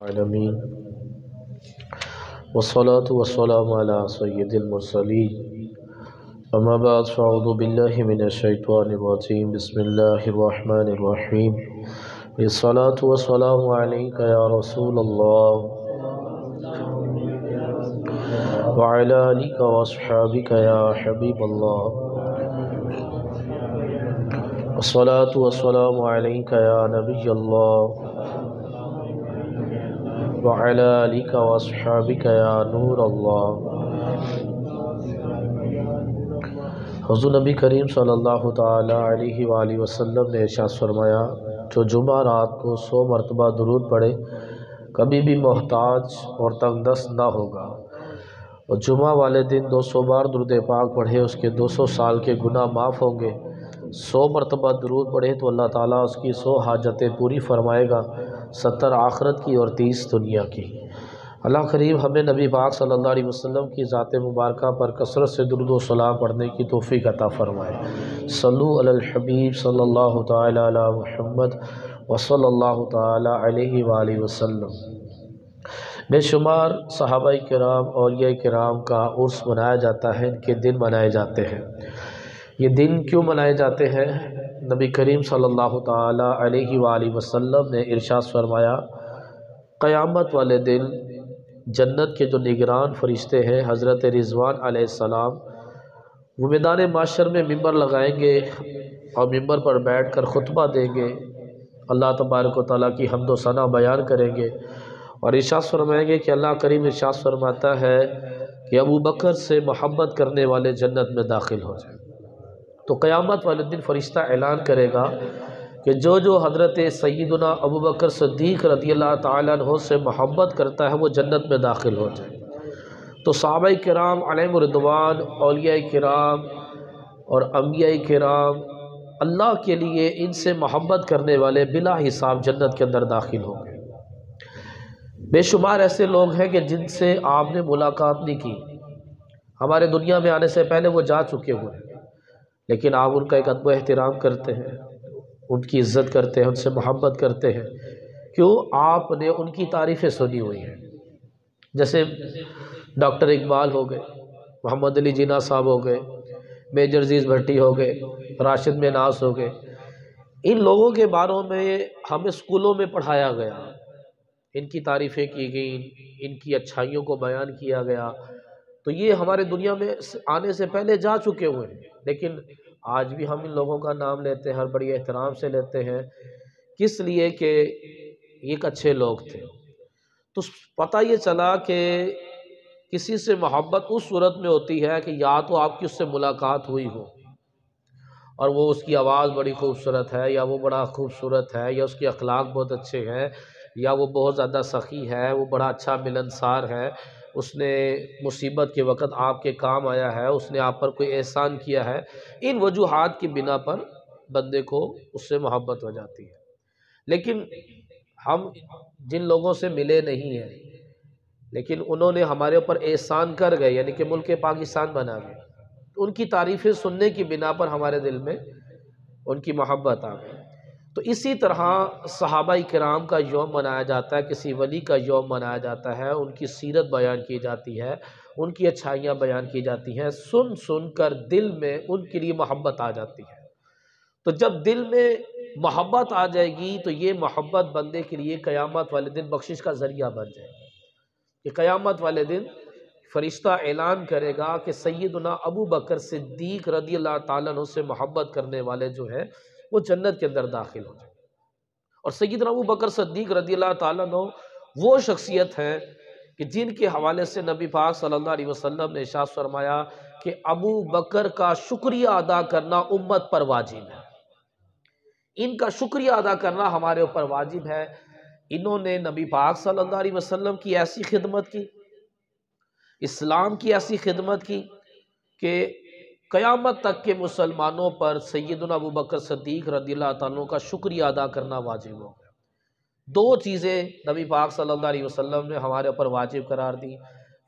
العالمین والصلاة والسلام علی سید المرسلین اما بعد فاعوذ باللہ من الشیطان الرجیم بسم اللہ الرحمن الرحیم الصلاة والسلام علیک یا رسول اللہ وعلی آلک واصحابک یا حبیب اللہ الصلاة والسلام علیک یا نبی اللہ وعلی آلک واصحابک یا نور اللہ۔ حضور نبی کریم صلی اللہ تعالی علیہ وآلہ وسلم نے ارشاد فرمایا، جو جمعہ رات کو 100 مرتبہ درود پڑھے کبھی بھی محتاج اور تنگ دست نہ ہوگا، اور جمعہ والے دن 200 بار درود پاک پڑھے اس کے 200 سال کے گناہ معاف ہوں گے۔ 100 مرتبہ درود پڑھے تو اللہ تعالیٰ اس کی 100 حاجتیں پوری فرمائے گا، 70 آخرت کی اور 30 دنیا کی۔ اللہ کریم ہمیں نبی پاک صلی اللہ علیہ وسلم کی ذات مبارکہ پر کثرت سے درود و سلام پڑھنے کی توفیق عطا فرمائے۔ صلو علی الحبیب صلی اللہ تعالی علی محمد وصلی اللہ تعالی علیہ وآلہ وسلم۔ بے شمار صحابہ کرام اولیاء کرام کا عرس منایا جاتا ہے، ان کے دن منائے جاتے ہیں۔ یہ دن کیوں منائے جاتے ہیں؟ نبی کریم صلی اللہ تعالی علیہ وآلہ وسلم نے ارشاد فرمایا، قیامت والے دن جنت کے جو نگران فرشتے ہیں حضرت رضوان علیہ السلام، وہ میدان محشر میں ممبر لگائیں گے اور ممبر پر بیٹھ کر خطبہ دیں گے، اللہ تبارک و تعالیٰ کی حمد و ثنا بیان کریں گے اور ارشاد فرمائیں گے کہ اللہ کریم ارشاد فرماتا ہے کہ ابو بکر سے محبت کرنے والے جنت میں داخل ہو جائیں۔ تو قیامت والے دن فرشتہ اعلان کرے گا کہ جو حضرت سیدنا ابو بکر صدیق رضی اللہ تعالیٰ عنہ سے محبت کرتا ہے وہ جنت میں داخل ہو جائے۔ تو صحابہ کرام علیہم رضوان، اولیاء کرام اور انبیاء کرام اللہ کے لیے ان سے محبت کرنے والے بلا حساب جنت کے اندر داخل ہوں گے۔ بے شمار ایسے لوگ ہیں کہ جن سے آپ نے ملاقات نہیں کی، ہمارے دنیا میں آنے سے پہلے وہ جا چکے ہوئے ہیں، لیکن آپ ان کا ایک ادب و احترام کرتے ہیں، ان کی عزت کرتے ہیں، ان سے محبت کرتے ہیں۔ کیوں؟ آپ نے ان کی تعریفیں سنی ہوئی ہیں۔ جیسے ڈاکٹر اقبال ہو گئے، محمد علی جناح صاحب ہو گئے، میجر عزیز بھٹی ہو گئے، راشد مناس ہو گئے۔ ان لوگوں کے باروں میں ہمیں اسکولوں میں پڑھایا گیا، ان کی تعریفیں کی گئیں، ان کی اچھائیوں کو بیان کیا گیا۔ تو یہ ہمارے دنیا میں آنے سے پہلے جا چکے ہوئے ہیں، لیکن آج بھی ہم ان لوگوں کا نام لیتے ہیں اور بڑی احترام سے لیتے ہیں۔ کس لیے؟ کہ یہ ایک اچھے لوگ تھے۔ تو پتہ یہ چلا کہ کسی سے محبت اس صورت میں ہوتی ہے کہ یا تو آپ کی اس سے ملاقات ہوئی ہو اور وہ اس کی آواز بڑی خوبصورت ہے، یا وہ بڑا خوبصورت ہے، یا اس کے اخلاق بہت اچھے ہیں، یا وہ بہت زیادہ سخی ہے، وہ بڑا اچھا ملنسار ہے، اس نے مصیبت کے وقت آپ کے کام آیا ہے، اس نے آپ پر کوئی احسان کیا ہے۔ ان وجوہات کی بنا پر بندے کو اس سے محبت ہو جاتی ہے۔ لیکن ہم جن لوگوں سے ملے نہیں ہیں لیکن انہوں نے ہمارے اوپر احسان کر گئے، یعنی کہ ملک پاکستان بنا گئے، تو ان کی تعریفیں سننے کی بنا پر ہمارے دل میں ان کی محبت آ گئی۔ تو اسی طرح صحابہ کرام کا یوم منایا جاتا ہے، کسی ولی کا یوم منایا جاتا ہے، ان کی سیرت بیان کی جاتی ہے، ان کی اچھائیاں بیان کی جاتی ہیں، سن سن کر دل میں ان کے لیے محبت آ جاتی ہے۔ تو جب دل میں محبت آ جائے گی تو یہ محبت بندے کے لیے قیامت والے دن بخشش کا ذریعہ بن جائے گی، کہ قیامت والے دن فرشتہ اعلان کرے گا کہ سیدنا ابو بکر صدیق رضی اللہ تعالیٰ عنہ سے محبت کرنے والے جو ہیں وہ جنت کے اندر داخل ہو جائیں۔ اور سیدنا ابو بکر صدیق رضی اللہ تعالیٰ عنہ وہ شخصیت ہیں کہ جن کے حوالے سے نبی پاک صلی اللہ علیہ وسلم نے ارشاد فرمایا کہ ابو بکر کا شکریہ ادا کرنا امت پر واجب ہے، ان کا شکریہ ادا کرنا ہمارے اوپر واجب ہے۔ انہوں نے نبی پاک صلی اللہ علیہ وسلم کی ایسی خدمت کی، اسلام کی ایسی خدمت کی کہ قیامت تک کے مسلمانوں پر سیدنا ابو بکر صدیق رضی اللہ تعالیٰ کا شکریہ ادا کرنا واجب ہو گیا۔ دو چیزیں نبی پاک صلی اللہ علیہ وسلم نے ہمارے اوپر واجب قرار دی،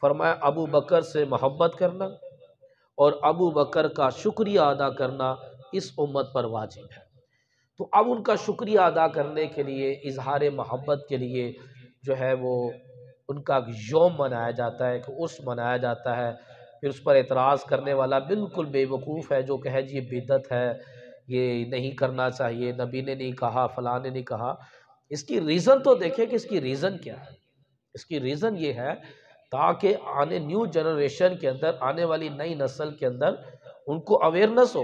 فرمایا ابو بکر سے محبت کرنا اور ابو بکر کا شکریہ ادا کرنا اس امت پر واجب ہے۔ تو اب ان کا شکریہ ادا کرنے کے لیے، اظہار محبت کے لیے جو ہے وہ ان کا یوم منایا جاتا ہے، کہ عرس منایا جاتا ہے، پھر اس پر اعتراض کرنے والا بالکل بے وقوف ہے جو کہے جی یہ بدعت ہے، یہ نہیں کرنا چاہیے، نبی نے نہیں کہا، فلاں نے نہیں کہا۔ اس کی ریزن تو دیکھیں کہ اس کی ریزن کیا ہے۔ اس کی ریزن یہ ہے تاکہ آنے نیو جنریشن کے اندر، آنے والی نئی نسل کے اندر ان کو اویئرنس ہو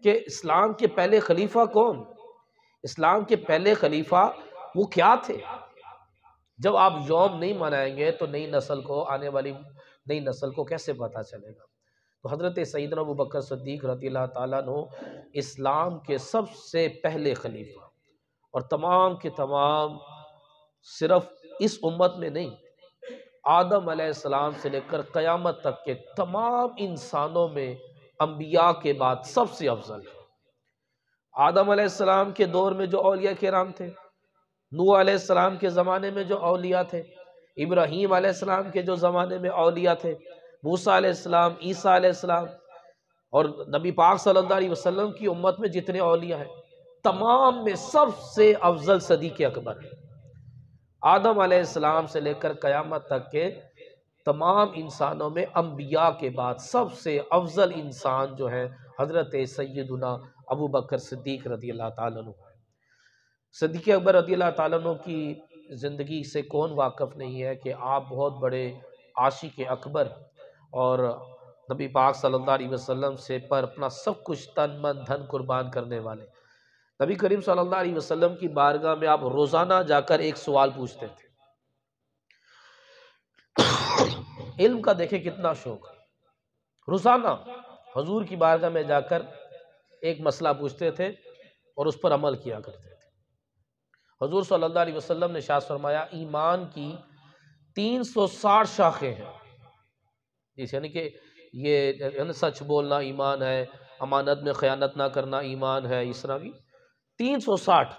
کہ اسلام کے پہلے خلیفہ کون، اسلام کے پہلے خلیفہ وہ کیا تھے۔ جب آپ یوم نہیں منائیں گے تو نئی نسل کو، آنے والی نئی نسل کو کیسے پتہ چلے گا؟ تو حضرت سیدنا ابوبکر صدیق رضی اللہ تعالیٰ عنہ اسلام کے سب سے پہلے خلیفہ، اور تمام کے تمام صرف اس امت میں نہیں، آدم علیہ السلام سے لے کر قیامت تک کے تمام انسانوں میں انبیاء کے بعد سب سے افضل ہے۔ آدم علیہ السلام کے دور میں جو اولیاء کرام تھے، نوح علیہ السلام کے زمانے میں جو اولیاء تھے، ابراہیم علیہ السلام کے جو زمانے میں اولیاء تھے، موسیٰ علیہ السلام، عیسیٰ علیہ السلام، اور نبی پاک صلی اللہ علیہ وسلم کی امت میں جتنے اولیاء ہیں، تمام میں سب سے افضل صدیق اکبر ہے۔ آدم علیہ السلام سے لے کر قیامت تک کے تمام انسانوں میں انبیاء کے بعد سب سے افضل انسان جو ہے حضرت سیدنا ابوبکر صدیق رضی اللہ تعالیٰ عنہ ہے۔ صدیق اکبر رضی اللہ تعالیٰ عنہ کی زندگی سے کون واقف نہیں ہے کہ آپ بہت بڑے عاشق اکبر اور نبی پاک صلی اللہ علیہ وسلم سے پر اپنا سب کچھ تن من دھن قربان کرنے والے۔ نبی کریم صلی اللہ علیہ وسلم کی بارگاہ میں آپ روزانہ جا کر ایک سوال پوچھتے تھے۔ علم کا دیکھیں کتنا شوق ہے، روزانہ حضور کی بارگاہ میں جا کر ایک مسئلہ پوچھتے تھے اور اس پر عمل کیا کرتے تھے۔ حضور صلی اللہ علیہ وسلم نے ارشاد فرمایا ایمان کی 360 شاخیں ہیں، جس یعنی کہ یہ سچ بولنا ایمان ہے، امانت میں خیانت نہ کرنا ایمان ہے، اس طرح کی 360۔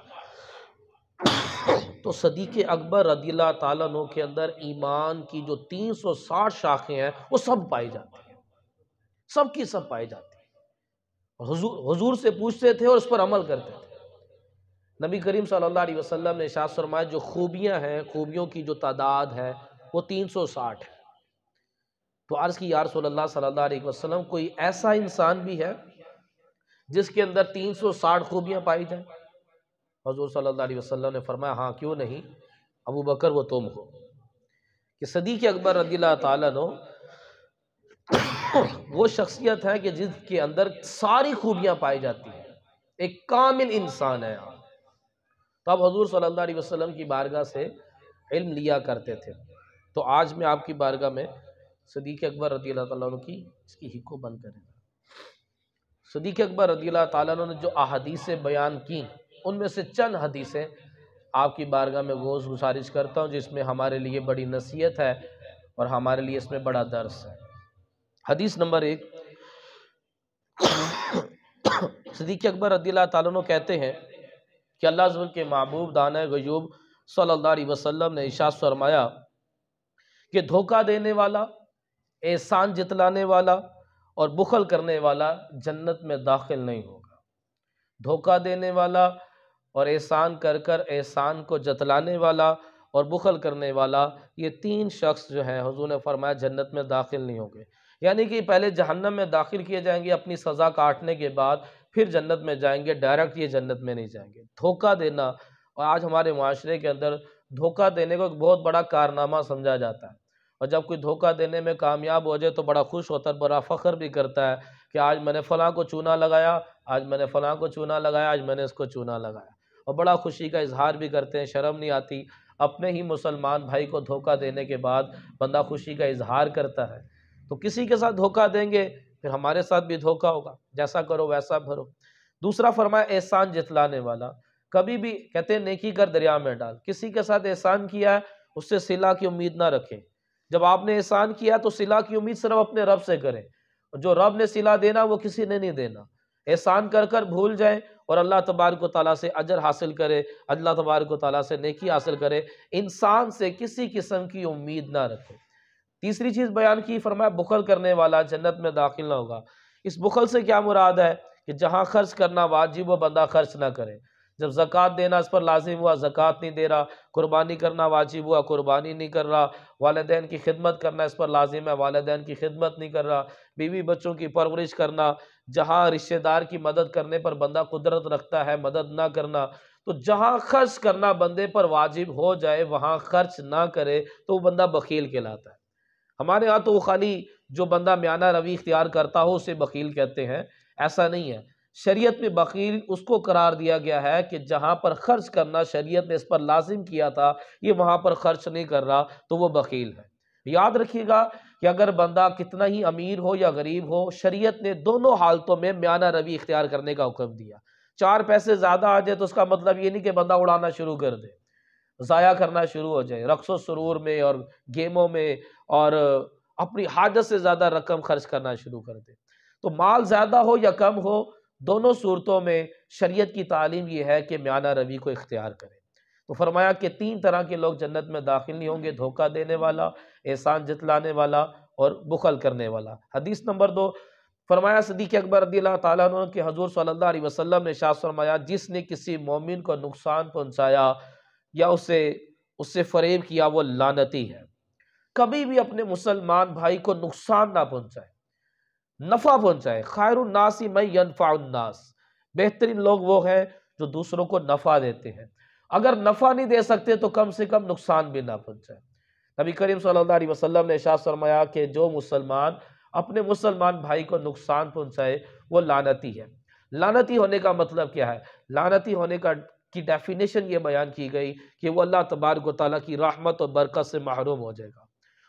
تو صدیق اکبر رضی اللہ تعالیٰ عنہ کے اندر ایمان کی جو 360 شاخیں ہیں وہ سب پائی جاتی ہیں، سب کی سب پائی جاتی ہیں۔ حضور سے پوچھتے تھے اور اس پر عمل کرتے تھے۔ نبی کریم صلی اللہ علیہ وسلم نے ارشاد فرمایا جو خوبیاں ہیں، خوبیوں کی جو تعداد ہے وہ 360 ہے۔ تو عرض کی یا رسول اللہ صلی اللہ علیہ وسلم کوئی ایسا انسان بھی ہے جس کے اندر 360 خوبیاں پائی جائیں؟ حضور صلی اللہ علیہ وسلم نے فرمایا ہاں کیوں نہیں، ابو بکر وہ تم ہو۔ کہ صدیق اکبر رضی اللہ تعالیٰ عنہ وہ شخصیت ہے کہ جس کے اندر ساری خوبیاں پائی جاتی ہیں، ایک کامل انسان ہے آپ۔ تو آپ حضور صلی اللہ علیہ وسلم کی بارگاہ سے علم لیا کرتے تھے۔ تو آج میں آپ کی بارگاہ میں صدیق اکبر رضی اللہ تعالیٰ عنہ کی اس کی حکو بند کریں۔ صدیق اکبر رضی اللہ تعالیٰ عنہ نے جو احادیثیں بیان کی ان میں سے چند حدیثیں آپ کی بارگاہ میں گزارش کرتا ہوں جس میں ہمارے لیے بڑی نصیحت ہے اور ہمارے لیے اس میں بڑا درس ہے۔ حدیث نمبر 1، صدیق اکبر رضی اللہ تعالیٰ عنہ کہتے ہیں کہ اللہ عز و جل کے محبوب دانۂ غیوب صلی اللہ علیہ وسلم نے ارشاد فرمایا کہ دھوکہ دینے والا، احسان جتلانے والا اور بخل کرنے والا جنت میں داخل نہیں ہوگا۔ دھوکہ دینے والا اور احسان کر کر احسان کو جتلانے والا اور بخل کرنے والا، یہ 3 شخص جو ہیں حضور نے فرمایا جنت میں داخل نہیں ہوں گے۔ یعنی کہ پہلے جہنم میں داخل کیے جائیں گے، اپنی سزا کاٹنے کے بعد پھر جنت میں جائیں گے، ڈائریکٹ یہ جنت میں نہیں جائیں گے۔ دھوکہ دینا، اور آج ہمارے معاشرے کے اندر دھوکہ دینے کو ایک بہت بڑا کارنامہ سمجھا جاتا ہے، اور جب کوئی دھوکہ دینے میں کامیاب ہو جائے تو بڑا خوش ہوتا ہے، بڑا فخر بھی کرتا ہے کہ آج میں نے فلاں کو چونا لگایا، آج میں نے فلاں کو چونا لگایا، آج میں نے اس کو چونا لگایا، اور بڑا خوشی کا اظہار بھی کرتے ہیں۔ شرم نہیں آتی اپنے ہی مسلمان بھائی کو دھوکہ دینے کے بعد بندہ خوشی کا اظہار کرتا ہے۔ تو کسی کے ساتھ دھوکہ دیں گے پھر ہمارے ساتھ بھی دھوکہ ہوگا، جیسا کرو ویسا بھرو۔ دوسرا فرمایا احسان جتلانے والا، کبھی بھی کہتے ہیں نیکی کر دریا میں ڈال، کسی کے ساتھ احسان کیا ہے اس سے صلہ کی امید نہ رکھیں۔ جب آپ نے احسان کیا تو صلہ کی امید صرف اپنے رب سے کریں، اور جو رب نے صلہ دینا وہ کسی نے نہیں دینا۔ احسان کر کر بھول جائیں اور اللہ تبارک و تعالیٰ سے اجر حاصل کرے، اللہ تبارک و تعالیٰ سے نیکی حاصل کرے، انسان سے کسی قسم کی امید نہ رکھے۔ تیسری چیز بیان کی، فرمایا بخل کرنے والا جنت میں داخل نہ ہوگا۔ اس بخل سے کیا مراد ہے کہ جہاں خرچ کرنا واجب وہ بندہ خرچ نہ کرے، جب زکوٰۃ دینا اس پر لازم ہوا زکوٰۃ نہیں دے رہا، قربانی کرنا واجب ہوا قربانی نہیں کر رہا، والدین کی خدمت کرنا اس پر لازم ہے والدین کی خدمت نہیں کر رہا، بیوی بچوں کی پرورش کرنا، جہاں رشتہ دار کی مدد کرنے پر بندہ قدرت رکھتا ہے مدد نہ کرنا، تو جہاں خرچ کرنا بندے پر واجب ہو جائے وہاں خرچ نہ کرے تو وہ بندہ بخیل کہلاتا ہے۔ ہمارے ہاں تو وہ خالی جو بندہ میانہ روی اختیار کرتا ہو اسے بخیل کہتے ہیں، ایسا نہیں ہے۔ شریعت میں بخیل اس کو قرار دیا گیا ہے کہ جہاں پر خرچ کرنا شریعت نے اس پر لازم کیا تھا یہ وہاں پر خرچ نہیں کر رہا تو وہ بخیل ہے۔ یاد رکھیے گا کہ اگر بندہ کتنا ہی امیر ہو یا غریب ہو، شریعت نے دونوں حالتوں میں میانہ روی اختیار کرنے کا حکم دیا۔ 4 پیسے زیادہ آ جائے تو اس کا مطلب یہ نہیں کہ بندہ اڑانا شروع کر دے، ضائع کرنا شروع ہو جائے رقص و سرور میں اور گیموں میں، اور اپنی حاجت سے زیادہ رقم خرچ کرنا شروع کر دے۔ تو مال زیادہ ہو یا کم ہو، دونوں صورتوں میں شریعت کی تعلیم یہ ہے کہ میانہ روی کو اختیار کرے۔ تو فرمایا کہ 3 طرح کے لوگ جنت میں داخل نہیں ہوں گے، دھوکہ دینے والا، احسان جتلانے والا اور بخل کرنے والا۔ حدیث نمبر 2، فرمایا صدیق اکبر رضی اللہ تعالیٰ عنہ کہ حضور صلی اللہ علیہ وسلم نے ارشاد فرمایا جس نے کسی مومن کو نقصان پہنچایا یا اس سے فریب کیا وہ لعنتی ہے۔ کبھی بھی اپنے مسلمان بھائی کو نقصان نہ پہنچائے، نفع پہنچائے۔ خیر الناس من ینفع الناس، بہترین لوگ وہ ہیں جو دوسروں کو نفع دیتے ہیں۔ اگر نفع نہیں دے سکتے تو کم سے کم نقصان بھی نہ پہنچائے۔ نبی کریم صلی اللہ علیہ وسلم نے ارشاد فرمایا کہ جو مسلمان اپنے مسلمان بھائی کو نقصان پہنچائے وہ لعنتی ہے۔ لعنتی ہونے کا مطلب کیا ہے؟ لعنتی ہونے کی ڈیفینیشن یہ بیان کی گئی کہ وہ اللہ تبارک و تعالیٰ کی رحمت اور برکت سے محروم ہو جائے گا،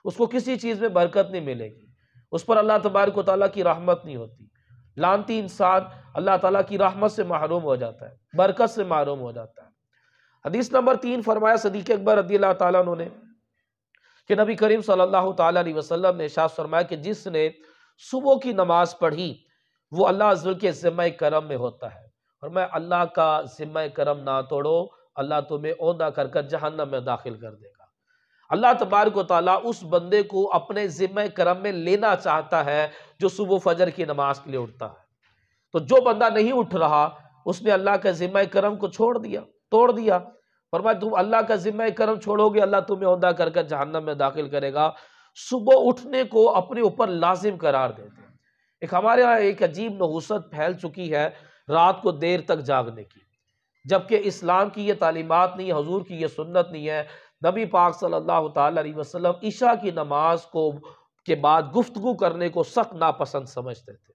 اس کو کسی چیز میں برکت نہیں ملے گی، اس پر اللہ تبارک و تعالیٰ کی رحمت نہیں ہوتی۔ لعنتی انسان اللہ تعالیٰ کی رحمت سے محروم ہو جاتا ہے، برکت سے محروم ہو جاتا ہے۔ حدیث نمبر 3، فرمایا صدیق اکبر رضی اللہ تعالیٰ عنہ نے کہ نبی کریم صلی اللہ تعالیٰ علیہ وسلم نے ارشاد فرمایا کہ جس نے صبح کی نماز پڑھی وہ اللہ عز و جل کے ذمہ کرم میں ہوتا ہے، اور میں اللہ کا ذمہ کرم نہ توڑو اللہ تمہیں اوندا کر کر جہنم میں داخل کر دے گا۔ اللہ تبارک و تعالیٰ اس بندے کو اپنے ذمہ کرم میں لینا چاہتا ہے جو صبح فجر کی نماز کے لیے اٹھتا ہے۔ تو جو بندہ نہیں اٹھ رہا اس نے اللہ کا ذمہ کرم کو چھوڑ دیا، توڑ دیا۔ فرمایا تم اللہ کا ذمہ کرم چھوڑو گے اللہ تمہیں اوندا کر کر جہنم میں داخل کرے گا۔ صبح اٹھنے کو اپنے اوپر لازم قرار دیتے ہیں۔ ایک ہمارے یہاں ایک عجیب نحوست پھیل چکی ہے رات کو دیر تک جاگنے کی، جبکہ اسلام کی یہ تعلیمات نہیں ہے، حضور کی یہ سنت نہیں ہے۔ نبی پاک صلی اللہ تعالی علیہ وسلم عشاء کی نماز کے بعد گفتگو کرنے کو سخت ناپسند سمجھتے تھے۔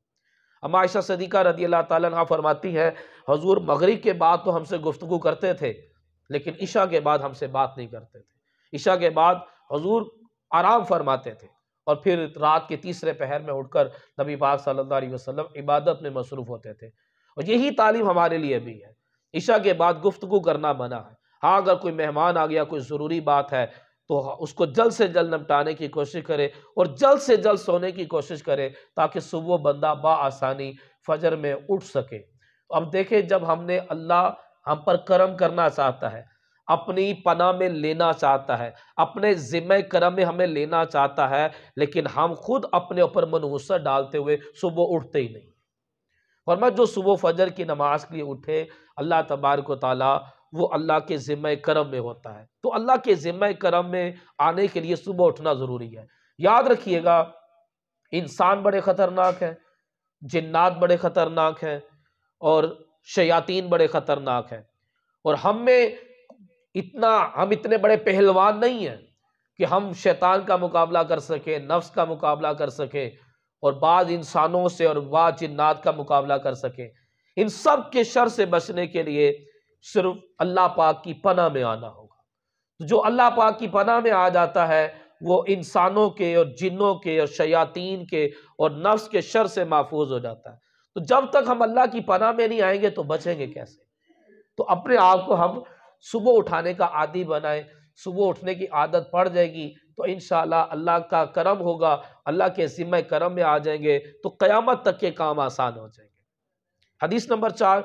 اما عائشہ صدیقہ رضی اللہ تعالیٰ عنہ فرماتی ہیں حضور مغرب کے بعد تو ہم سے گفتگو کرتے تھے لیکن عشاء کے بعد ہم سے بات نہیں کرتے تھے۔ عشاء کے بعد حضور آرام فرماتے تھے اور پھر رات کے تیسرے پہر میں اٹھ کر نبی پاک صلی اللہ علیہ وسلم عبادت میں مصروف ہوتے تھے، اور یہی تعلیم ہمارے لیے بھی ہے۔ عشاء کے بعد گفتگو کرنا منع ہے۔ ہاں اگر کوئی مہمان آ گیا، کوئی ضروری بات ہے تو اس کو جلد سے جلد نمٹانے کی کوشش کرے اور جلد سے جلد سونے کی کوشش کرے تاکہ صبح بندہ بآسانی فجر میں اٹھ سکے۔ اب دیکھیں جب اللہ ہم پر کرم کرنا چاہتا ہے، اپنی پناہ میں لینا چاہتا ہے، اپنے ذمہ کرم میں ہمیں لینا چاہتا ہے، لیکن ہم خود اپنے اوپر منحوست ڈالتے ہوئے صبح اٹھتے ہی نہیں۔ فرمایا جو صبح فجر کی نماز کے لیے اٹھے اللہ تبارک و تعالیٰ وہ اللہ کے ذمہ کرم میں ہوتا ہے۔ تو اللہ کے ذمہ کرم میں آنے کے لیے صبح اٹھنا ضروری ہے۔ یاد رکھیے گا انسان بڑے خطرناک ہیں، جنات بڑے خطرناک ہیں اور شیاطین بڑے خطرناک ہیں، اور ہم اتنے بڑے پہلوان نہیں ہیں کہ ہم شیطان کا مقابلہ کر سکیں، نفس کا مقابلہ کر سکیں اور بعض انسانوں سے اور بعض جنات کا مقابلہ کر سکیں۔ ان سب کے شر سے بچنے کے لیے صرف اللہ پاک کی پناہ میں آنا ہوگا۔ جو اللہ پاک کی پناہ میں آ جاتا ہے وہ انسانوں کے اور جنوں کے اور شیاطین کے اور نفس کے شر سے محفوظ ہو جاتا ہے۔ تو جب تک ہم اللہ کی پناہ میں نہیں آئیں گے تو بچیں گے کیسے؟ تو اپنے آپ کو ہم صبح اٹھانے کا عادی بنائیں۔ صبح اٹھنے کی عادت پڑ جائے گی تو انشاءاللہ اللہ کا کرم ہوگا، اللہ کے ذمہ کرم میں آ جائیں گے تو قیامت تک کے کام آسان ہو جائیں گے۔ حدیث نمبر 4،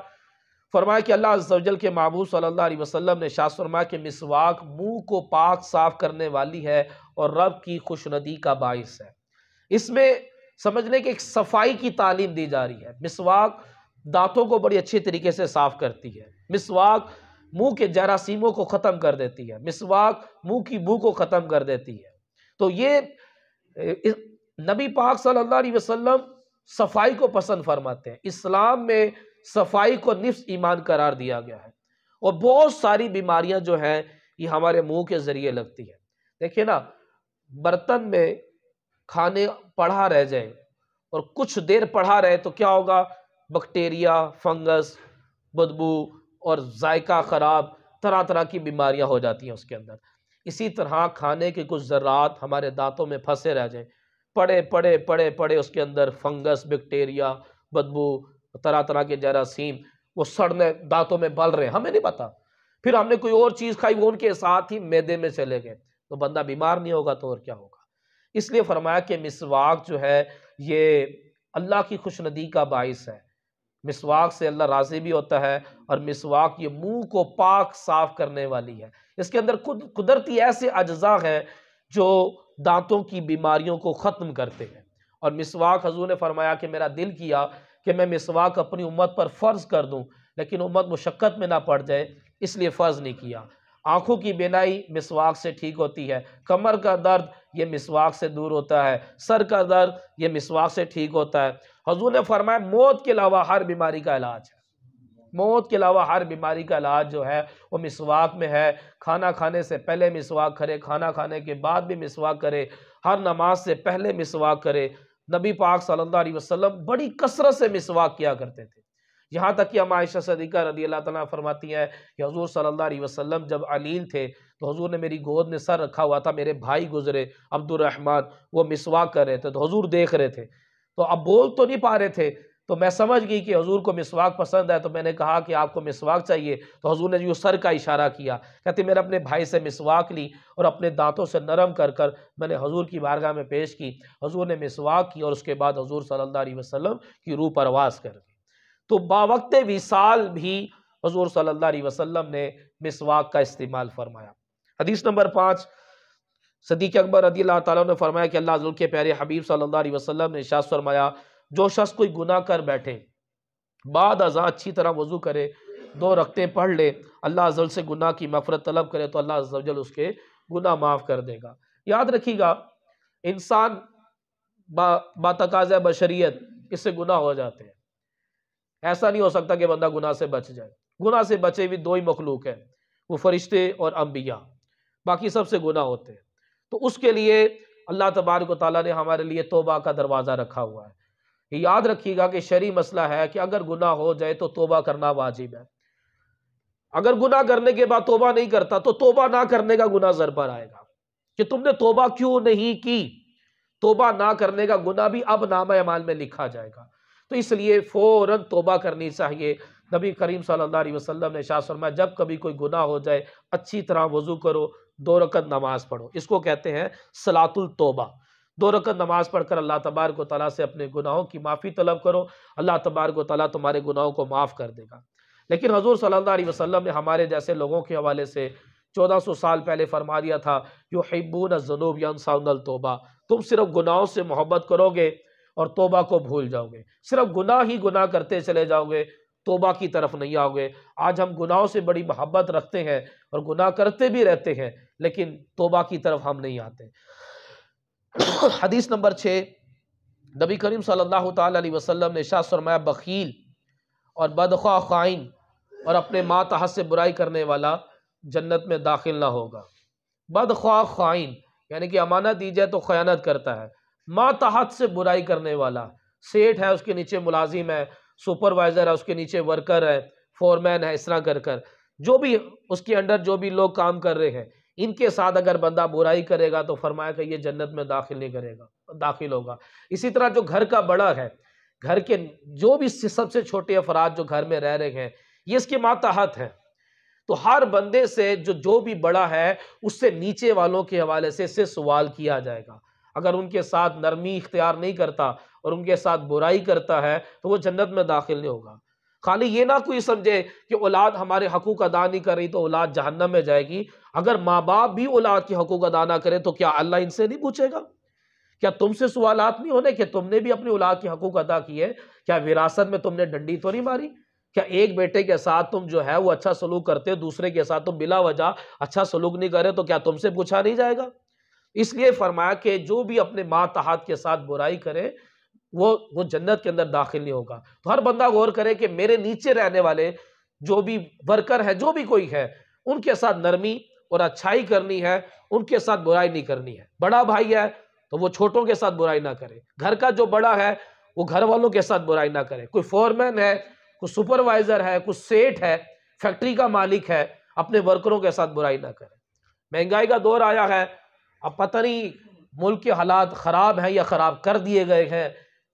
فرمایا کہ اللہ عز و جل کے محبوب صلی اللہ علیہ وسلم نے ارشاد فرمایا کہ مسواک منہ کو پاک صاف کرنے والی ہے اور رب کی خوشندی کا باعث ہے۔ اس میں سمجھنے کہ ایک صفائی کی تعلیم دی جا رہی ہے۔ مسواک دانتوں کو بڑی اچھی طریقے سے صاف کرتی ہے، مسواک منہ کے جراثیموں کو ختم کر دیتی ہے، مسواک منہ کی بو کو ختم کر دیتی ہے۔ تو یہ نبی پاک صلی اللہ علیہ وسلم صفائی کو پسند فرماتے ہیں۔ اسلام میں صفائی کو نصف ایمان قرار دیا گیا ہے، اور بہت ساری بیماریاں جو ہیں یہ ہمارے منہ کے ذریعے لگتی ہیں۔ دیکھیں نا، برتن میں کھانے پڑھا رہ جائے اور کچھ دیر پڑھا رہے تو کیا ہوگا؟ بیکٹیریا، فنگس، بدبو اور ذائقہ خراب، طرح طرح کی بیماریاں ہو جاتی ہیں اس کے اندر۔ اسی طرح کھانے کے کچھ ذرات ہمارے دانتوں میں پھنسے رہ جائیں، پڑے پڑے پڑے پڑے اس کے اندر فنگس، بیکٹیریا، بدبو، طرح طرح کے جراثیم وہ سڑنے دانتوں میں بل رہے ہیں، ہمیں نہیں پتا، پھر ہم نے کوئی اور چیز کھائی وہ ان کے ساتھ ہی معدے میں چلے گئے، تو بندہ بیمار نہیں ہوگا تو اور کیا ہوگا؟ اس لیے فرمایا کہ مسواک جو ہے یہ اللہ کی خوشندی کا باعث ہے، مسواک سے اللہ راضی بھی ہوتا ہے، اور مسواک یہ منہ کو پاک صاف کرنے والی ہے۔ اس کے اندر قدرتی ایسے اجزاء ہیں جو دانتوں کی بیماریوں کو ختم کرتے ہیں۔ اور مسواک حضور نے فرمایا کہ میرا دل کیا کہ میں مسواک اپنی امت پر فرض کر دوں، لیکن امت مشقت میں نہ پڑ جائے، اس لیے فرض نہیں کیا۔ آنکھوں کی بینائی مسواک سے ٹھیک ہوتی ہے، کمر کا درد یہ مسواک سے دور ہوتا ہے، سر کا درد یہ مسواک سے ٹھیک ہوتا ہے۔ حضور نے فرمایا موت کے علاوہ ہر بیماری کا علاج ہے، موت کے علاوہ ہر بیماری کا علاج جو ہے وہ مسواک میں ہے۔ کھانا کھانے سے پہلے مسواک کرے، کھانا کھانے کے بعد بھی مسواک کرے، ہر نماز سے پہلے مسواک کرے۔ نبی پاک صلی اللہ علیہ وسلم بڑی کثرت سے مسواک کیا کرتے تھے، یہاں تک کہ ہم عائشہ صدیقہ رضی اللہ تعالیٰ فرماتی ہیں کہ حضور صلی اللہ علیہ وسلم جب علیل تھے تو حضور نے میری گود میں سر رکھا ہوا تھا، میرے بھائی گزرے عبد الرحمن، وہ مسواک کر رہے تھے تو حضور دیکھ رہے تھے، تو اب بول تو نہیں پا رہے تھے، تو میں سمجھ گئی کہ حضور کو مسواک پسند ہے، تو میں نے کہا کہ آپ کو مسواک چاہیے، تو حضور نے یوں سر کا اشارہ کیا، کہتے میں نے اپنے بھائی سے مسواک لی اور اپنے دانتوں سے نرم کر کر میں نے حضور کی بارگاہ میں پیش کی، حضور نے مسواک کی اور اس کے بعد حضور صلی اللہ علیہ وسلم کی روح پرواز کر دی۔ تو باوقت وصال بھی حضور صلی اللہ علیہ وسلم نے مسواک کا استعمال فرمایا۔ حدیث نمبر 5، صدیق اکبر رضی اللہ تعالیٰ نے فرمایا کہ اللہ عز کے پیارے حبیب صلی اللہ علیہ وسلم نے ارشاد فرمایا، جو شخص کوئی گناہ کر بیٹھے، بعد ازاں اچھی طرح وضو کرے، 2 رکعتیں پڑھ لے، اللہ عز سے گناہ کی مغفرت طلب کرے تو اللہ عز و جل اس کے گناہ معاف کر دے گا۔ یاد رکھیے گا، انسان با تقاضۂ بشریت اس سے گناہ ہو جاتے ہیں، ایسا نہیں ہو سکتا کہ بندہ گناہ سے بچ جائے۔ گناہ سے بچے ہوئے 2 ہی مخلوق ہیں، وہ فرشتے اور انبیاء، باقی سب سے گناہ ہوتے ہیں۔ تو اس کے لیے اللہ تبارک و تعالیٰ نے ہمارے لیے توبہ کا دروازہ رکھا ہوا ہے۔ یاد رکھیے گا کہ شرعی مسئلہ ہے کہ اگر گناہ ہو جائے تو توبہ کرنا واجب ہے، اگر گناہ کرنے کے بعد توبہ نہیں کرتا تو توبہ نہ کرنے کا گناہ سر پر آئے گا کہ تم نے توبہ کیوں نہیں کی۔ توبہ نہ کرنے کا گناہ بھی اب نامہ اعمال میں لکھا جائے گا، تو اس لیے فوراً توبہ کرنی چاہیے۔ نبی کریم صلی اللہ علیہ وسلم نے ارشاد فرمایا جب کبھی کوئی گناہ ہو جائے اچھی طرح وضو کرو، 2 رکعت نماز پڑھو، اس کو کہتے ہیں صلاۃ التوبہ۔ 2 رکعت نماز پڑھ کر اللہ تبارک و تعالیٰ سے اپنے گناہوں کی معافی طلب کرو، اللہ تبارک و تعالیٰ تمہارے گناہوں کو معاف کر دے گا۔ لیکن حضور صلی اللہ علیہ وسلم نے ہمارے جیسے لوگوں کے حوالے سے 1400 سال پہلے فرما دیا تھا، یحبون الذنوب ینسون التوبہ، تم صرف گناہوں سے محبت کرو گے اور توبہ کو بھول جاؤ گے، صرف گناہ ہی گناہ کرتے چلے جاؤ گے، توبہ کی طرف نہیں آؤ گے۔ آج ہم گناہوں سے بڑی محبت رکھتے ہیں اور گناہ کرتے بھی رہتے ہیں، لیکن توبہ کی طرف ہم نہیں آتے۔ حدیث نمبر 6، نبی کریم صلی اللہ تعالیٰ علیہ وسلم نے ارشاد فرمایا بخیل اور بدخواہ خائن اور اپنے ماتحت سے برائی کرنے والا جنت میں داخل نہ ہوگا۔ بدخواہ خائن یعنی کہ امانت دی جائے تو خیانت کرتا ہے، ماتحت سے برائی کرنے والا، سیٹ ہے اس کے نیچے ملازم ہے، سپروائزر ہے اس کے نیچے ورکر ہے، فورمین ہے، اس طرح کر کر جو بھی اس کے انڈر جو بھی لوگ کام کر رہے ہیں ان کے ساتھ اگر بندہ برائی کرے گا تو فرمایا کہ یہ جنت میں داخل نہیں کرے گا، داخل ہوگا۔ اسی طرح جو گھر کا بڑا ہے، گھر کے جو بھی سب سے چھوٹے افراد جو گھر میں رہ رہے ہیں یہ اس کے ماتحت ہیں، تو ہر بندے سے جو بھی بڑا ہے اس سے نیچے والوں کے حوالے سے اس سے سوال کیا جائے گا۔ اگر ان کے ساتھ نرمی اختیار نہیں کرتا اور ان کے ساتھ برائی کرتا ہے تو وہ جنت میں داخل نہیں ہوگا۔ خالی یہ نہ کوئی سمجھے کہ اولاد ہمارے حقوق ادا نہیں کر رہی تو اولاد جہنم میں جائے گی، اگر ماں باپ بھی اولاد کے حقوق ادا نہ کرے تو کیا اللہ ان سے نہیں پوچھے گا کیا تم سے سوالات نہیں ہونے کہ تم نے بھی اپنی اولاد کے حقوق ادا کیے؟ کیا وراثت میں تم نے ڈنڈی تو نہیں ماری؟ کیا ایک بیٹے کے ساتھ تم جو ہے وہ اچھا سلوک کرتے، دوسرے کے ساتھ تم بلا وجہ اچھا سلوک نہیں کرے تو کیا تم سے پوچھا نہیں جائے گا؟ اس لیے فرمایا کہ جو بھی اپنے ماتحت کے ساتھ برائی کرے وہ جنت کے اندر داخل نہیں ہوگا۔ تو ہر بندہ غور کرے کہ میرے نیچے رہنے والے جو بھی ورکر ہے، جو بھی کوئی ہے، ان کے ساتھ نرمی اور اچھائی کرنی ہے، ان کے ساتھ برائی نہیں کرنی ہے۔ بڑا بھائی ہے تو وہ چھوٹوں کے ساتھ برائی نہ کرے، گھر کا جو بڑا ہے وہ گھر والوں کے ساتھ برائی نہ کرے، کوئی فورمین ہے، کوئی سپروائزر ہے، کوئی سیٹ ہے، فیکٹری کا مالک ہے، اپنے ورکروں کے ساتھ برائی نہ کرے۔ مہنگائی کا دور آیا ہے، اب پتہ نہیں ملک کے حالات خراب ہیں یا خراب کر دیے گئے ہیں،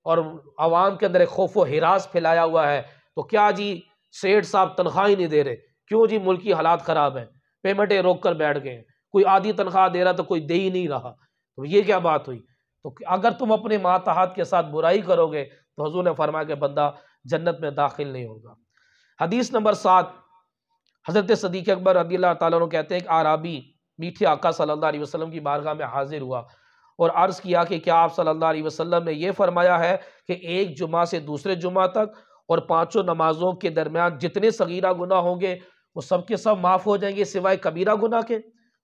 اور عوام کے اندر ایک خوف و ہراس پھیلایا ہوا ہے، تو کیا جی سیٹ صاحب تنخواہ ہی نہیں دے رہے؟ کیوں جی؟ ملک کی حالات خراب ہیں، پیمنٹیں روک کر بیٹھ گئے ہیں، کوئی آدھی تنخواہ دے رہا تو کوئی دے ہی نہیں رہا، تو یہ کیا بات ہوئی؟ تو اگر تم اپنے ماتحت کے ساتھ برائی کرو گے تو حضور نے فرمایا کہ بندہ جنت میں داخل نہیں ہوگا۔ حدیث نمبر 7، حضرت صدیق اکبر رضی اللہ تعالیٰ عنہ کہتے ہیں کہ اعرابی میٹھے آقا صلی اللہ علیہ وسلم کی بارگاہ میں حاضر ہوا اور عرض کیا کہ کیا آپ صلی اللہ علیہ وسلم نے یہ فرمایا ہے کہ ایک جمعہ سے دوسرے جمعہ تک اور 5 نمازوں کے درمیان جتنے صغیرہ گناہ ہوں گے وہ سب کے سب معاف ہو جائیں گے سوائے کبیرہ گناہ کے؟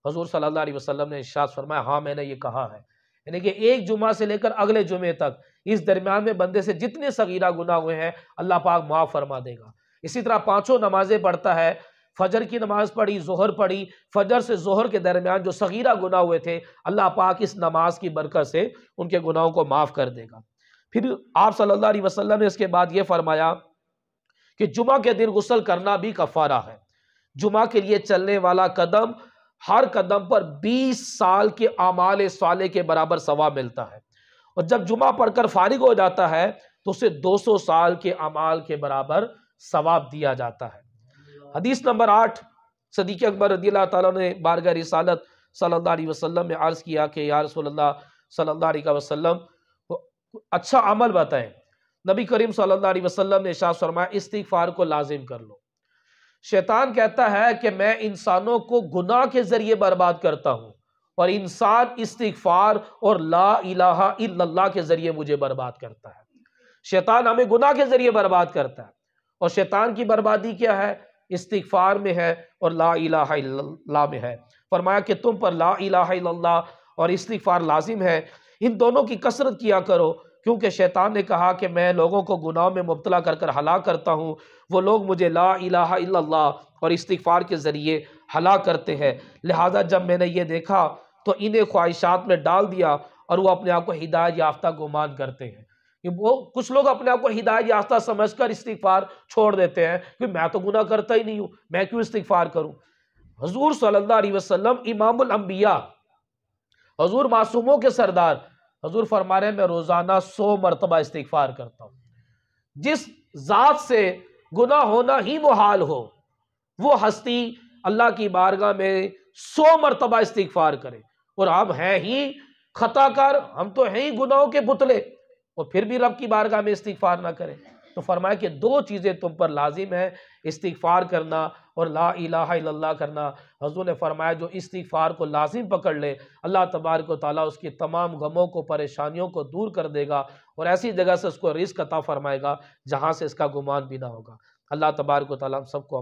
حضور صلی اللہ علیہ وسلم نے ارشاد فرمایا ہاں میں نے یہ کہا ہے، یعنی کہ ایک جمعہ سے لے کر اگلے جمعے تک اس درمیان میں بندے سے جتنے صغیرہ گناہ ہوئے ہیں اللہ پاک معاف فرما دے گا۔ اسی طرح 5 نمازیں پڑھتا ہے، فجر کی نماز پڑھی، ظہر پڑھی، فجر سے ظہر کے درمیان جو صغیرہ گناہ ہوئے تھے اللہ پاک اس نماز کی برکت سے ان کے گناہوں کو معاف کر دے گا۔ پھر آپ صلی اللہ علیہ وسلم نے اس کے بعد یہ فرمایا کہ جمعہ کے دن غسل کرنا بھی کفارہ ہے۔ جمعہ کے لیے چلنے والا قدم ہر قدم پر 20 سال کے اعمال صالح کے برابر ثواب ملتا ہے، اور جب جمعہ پڑھ کر فارغ ہو جاتا ہے تو اسے 200 سال کے اعمال کے برابر ثواب دیا جاتا ہے۔ حدیث نمبر 8، صدیق اکبر رضی اللہ تعالیٰ نے بارگاہ رسالت صلی اللہ علیہ وسلم میں عرض کیا کہ یا رسول اللہ صلی اللہ علیہ وسلم اچھا عمل بتائیں۔ نبی کریم صلی اللہ علیہ وسلم نے ارشاد فرمایا استغفار کو لازم کر لو۔ شیطان کہتا ہے کہ میں انسانوں کو گناہ کے ذریعے برباد کرتا ہوں اور انسان استغفار اور لا الہ الا اللہ کے ذریعے مجھے برباد کرتا ہے۔ شیطان ہمیں گناہ کے ذریعے برباد کرتا ہے، اور شیطان کی بربادی کیا ہے؟ استغفار میں ہے اور لا الہ الا اللہ میں ہے۔ فرمایا کہ تم پر لا الہ الا اللہ اور استغفار لازم ہے، ان دونوں کی کثرت کیا کرو، کیونکہ شیطان نے کہا کہ میں لوگوں کو گناہوں میں مبتلا کر کر ہلاک کرتا ہوں، وہ لوگ مجھے لا الہ الا اللہ اور استغفار کے ذریعے ہلاک کرتے ہیں۔ لہٰذا جب میں نے یہ دیکھا تو انہیں خواہشات میں ڈال دیا اور وہ اپنے آپ کو ہدایت یافتہ گمان کرتے ہیں۔ کہ وہ کچھ لوگ اپنے آپ کو ہدایت یافتہ سمجھ کر استغفار چھوڑ دیتے ہیں کہ میں تو گناہ کرتا ہی نہیں ہوں، میں کیوں استغفار کروں؟ حضور صلی اللہ علیہ وسلم امام الانبیاء، حضور معصوموں کے سردار، حضور فرما رہے ہیں میں روزانہ 100 مرتبہ استغفار کرتا ہوں۔ جس ذات سے گناہ ہونا ہی محال ہو وہ ہستی اللہ کی بارگاہ میں 100 مرتبہ استغفار کرے، اور ہم ہیں ہی خطا کار، ہم تو ہیں ہی گناہوں کے پتلے، اور پھر بھی رب کی بارگاہ میں استغفار نہ کرے۔ تو فرمایا کہ 2 چیزیں تم پر لازم ہیں، استغفار کرنا اور لا الہ الا اللہ کرنا۔ حضور نے فرمایا جو استغفار کو لازم پکڑ لے اللہ تبارک و تعالیٰ اس کی تمام غموں کو، پریشانیوں کو دور کر دے گا، اور ایسی جگہ سے اس کو رزق عطا فرمائے گا جہاں سے اس کا گمان بھی نہ ہوگا۔ اللہ تبارک و تعالیٰ ہم سب کو